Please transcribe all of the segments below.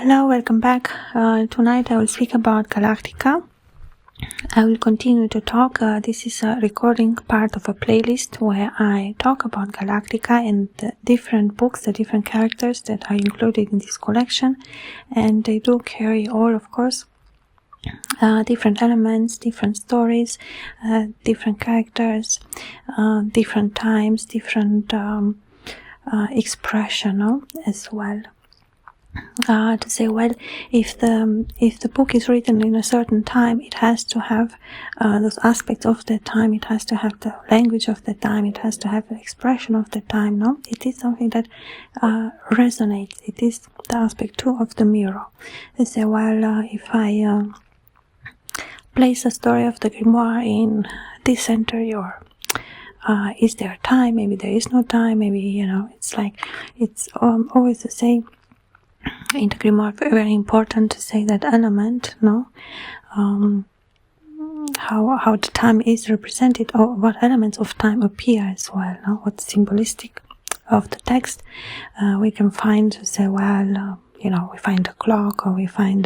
Hello, welcome back. Tonight I will speak about Galactica. I will continue to talk. This is a recording part of a playlist where I talk about Galactica and the different books, the different characters that are included in this collection. And they do carry all, of course, different elements, different stories, different characters, different times, different expression as well. To say, well, if the book is written in a certain time, it has to have those aspects of the time. It has to have the language of the time. It has to have the expression of the time. No, it is something that resonates. It is the aspect too of the mirror. They say, well, if I place a story of the grimoire in this century, or is there time? Maybe there is no time. Maybe it's like it's always the same. In the grimoire, very important to say that element, how the time is represented, or what elements of time appear as well, what's symbolistic of the text. We can find to say, well, we find a clock, or we find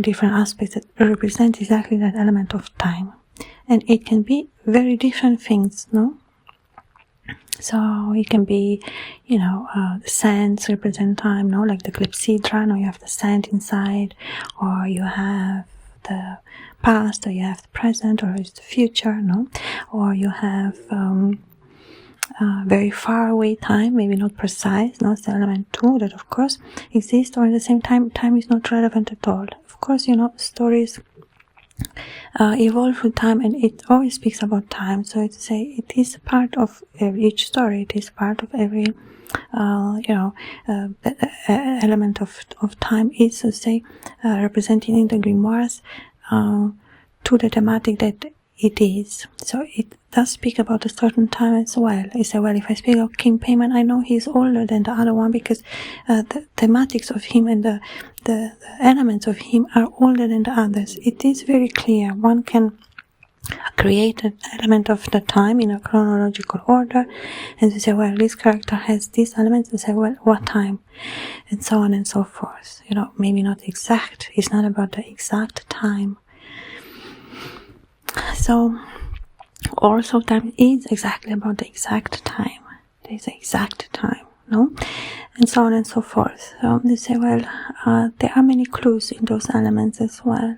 different aspects that represent exactly that element of time, and it can be very different things, So it can be, the sands represent time, like the clepsydra, you have the sand inside, or you have the past, or you have the present, or it's the future, or you have very far away time, maybe not precise, it's the element 2 that of course exists, or at the same time, time is not relevant at all. Of course, stories evolve with time, and it always speaks about time. So it's it is part of each story. It is part of every element of time is represented in the grimoires to the thematic that it is. So it does speak about a certain time as well. You say, well, if I speak of King Paimon, I know he's older than the other one because the thematics of him and the elements of him are older than the others. It is very clear. One can create an element of the time in a chronological order, and to say, well, this character has these elements, and say, well, what time, and so on and so forth. Maybe not exact. It's not about the exact time. So also time is exactly about the exact time. There is the exact time, and so on and so forth. So they say, well, there are many clues in those elements as well.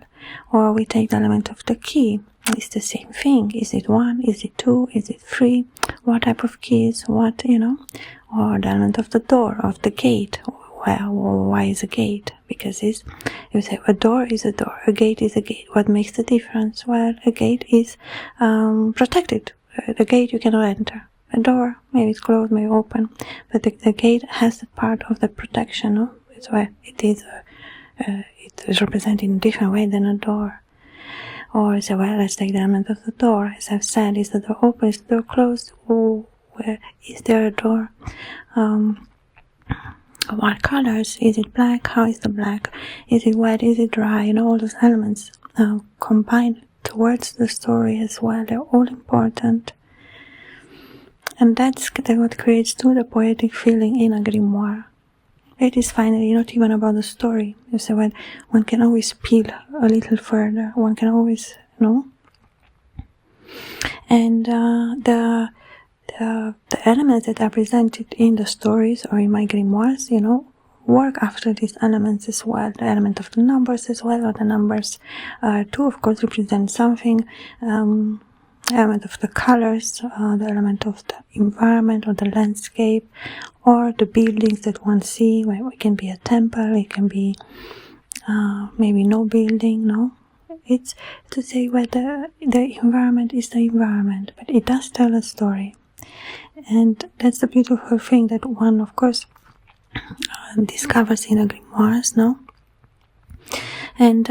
Or we take the element of the key. It's the same thing. Is it 1? Is it 2? Is it 3? What type of keys? What, or the element of the door, of the gate. Well, why is a gate? Because you say a door is a door, a gate is a gate. What makes the difference? Well, a gate is protected. The gate you cannot enter. A door, maybe it's closed, maybe open, but the gate has a part of the protection. That's why it is represented in a different way than a door. Or say, well, let's take the element of the door. As I've said, is the door open? Is the door closed? Or where is there a door? What colors? Is it black? How is the black? Is it wet? Is it dry? All those elements combined towards the story as well. They're all important. And that's what creates too the poetic feeling in a grimoire. It is finally not even about the story. You say, well, one can always peel a little further. One can always, And the elements that are presented in the stories or in my grimoires, work after these elements as well. The element of the numbers as well, or the numbers too, of course, represent something. Element of the colors, the element of the environment or the landscape, or the buildings that one see. Well, it can be a temple, it can be maybe no building, It's to say, well, the environment is the environment, but it does tell a story. And that's the beautiful thing that one, of course, discovers in the grimoires, And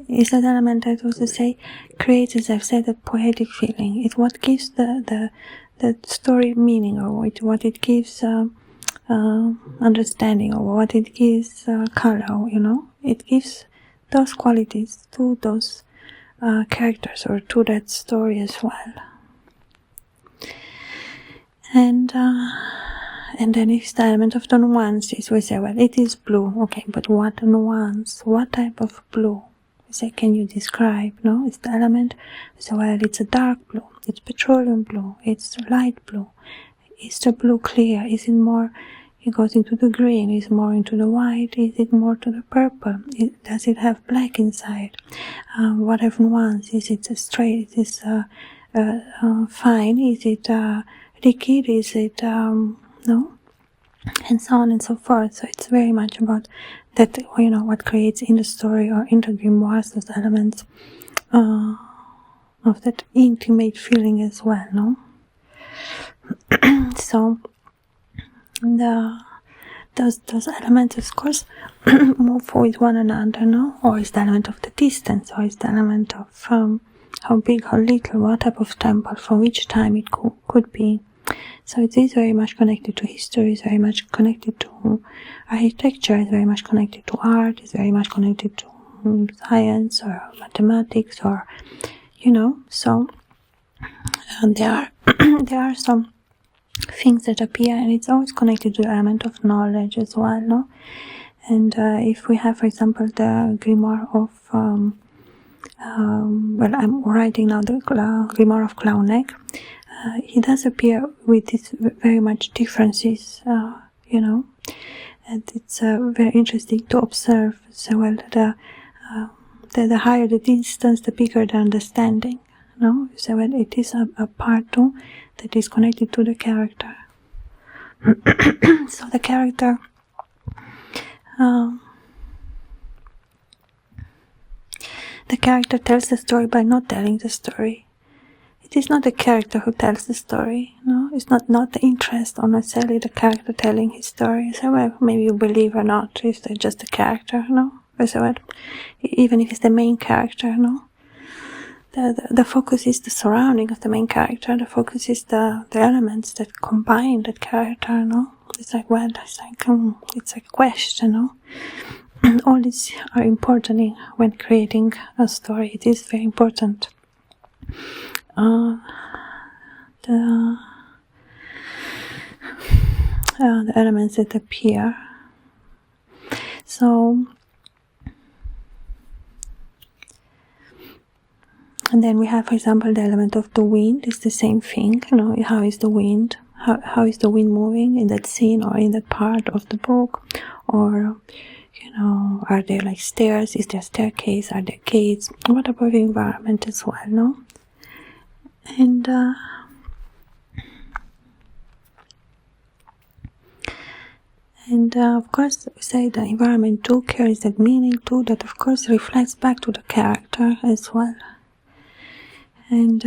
is that element that also creates, as I've said, a poetic feeling. It's what gives the story meaning, or what it gives understanding, or what it gives color. It gives those qualities to those characters, or to that story as well. And and then if the element of the nuances, we say, well, it is blue. Okay, but what nuance? What type of blue? We say, can you describe? No, it's the element. We say, well, it's a dark blue. It's petroleum blue. It's light blue. Is the blue clear? Is it more? It goes into the green. Is it more into the white? Is it more to the purple? Does it have black inside? What have nuance? Is it straight? Is it fine? Is it liquid? Is it no? And so on and so forth. So it's very much about that, you know, what creates in the story or in the grimoires those elements of that intimate feeling as well, no? So those elements, of course, move with one another, no? Or is the element of the distance, or is the element of how big, how little, what type of temple, from which time it could be. So it is very much connected to history, it's very much connected to architecture, it's very much connected to art, it's very much connected to science or mathematics, or, you know. So there are some things that appear, and it's always connected to the element of knowledge as well, no? And if we have, for example, the grimoire of well, I'm writing now the grimoire of Clownneck. He does appear with these very much differences, you know, and it's very interesting to observe. So, well, the higher the distance, the bigger the understanding, no? So, well, it is a part too that is connected to the character. So the character tells the story by not telling the story. It is not the character who tells the story, no? It's not the interest or necessarily the character telling his story. So, well, maybe you believe or not, it's just the character, no? So, well, even if it's the main character, no? The focus is the surrounding of the main character. The focus is the elements that combine that character, no? It's like, well, it's like a question, no? All these are important when creating a story. It is very important. The elements that appear. So, and then we have, for example, the element of the wind. It's the same thing, you know. How is the wind? How is the wind moving in that scene or in that part of the book? Or, you know, are there like stairs? Is there a staircase? Are there gates? What about the environment as well, no? And of course, we say the environment too carries that meaning too, that of course reflects back to the character as well. And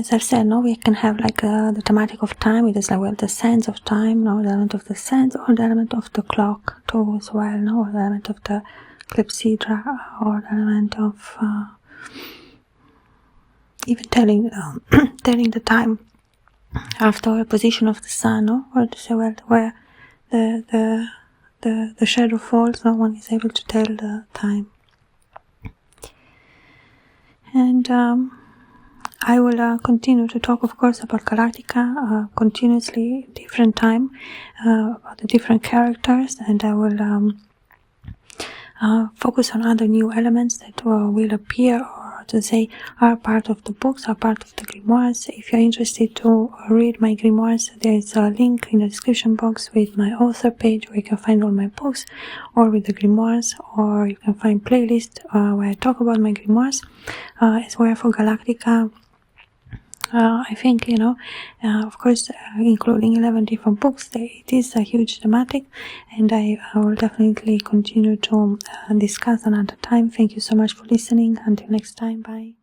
as I've said, no, we can have like the thematic of time. It is like, well, the sense of time, no, the element of the sense, or the element of the clock too as well, no, or the element of the clepsydra, or the element of even telling the time after a position of the sun, no, or to say, well, where the shadow falls, no one is able to tell the time. And I will continue to talk, of course, about Galactica continuously, different time, about the different characters, and I will focus on other new elements that will appear, or to say are part of the books, are part of the grimoires. If you're interested to read my grimoires, there is a link in the description box with my author page where you can find all my books, or with the grimoires, or you can find playlists where I talk about my grimoires. As well for Galactica, I think, you know, of course, including 11 different books, it is a huge thematic, and I will definitely continue to discuss another time. Thank you so much for listening. Until next time, bye.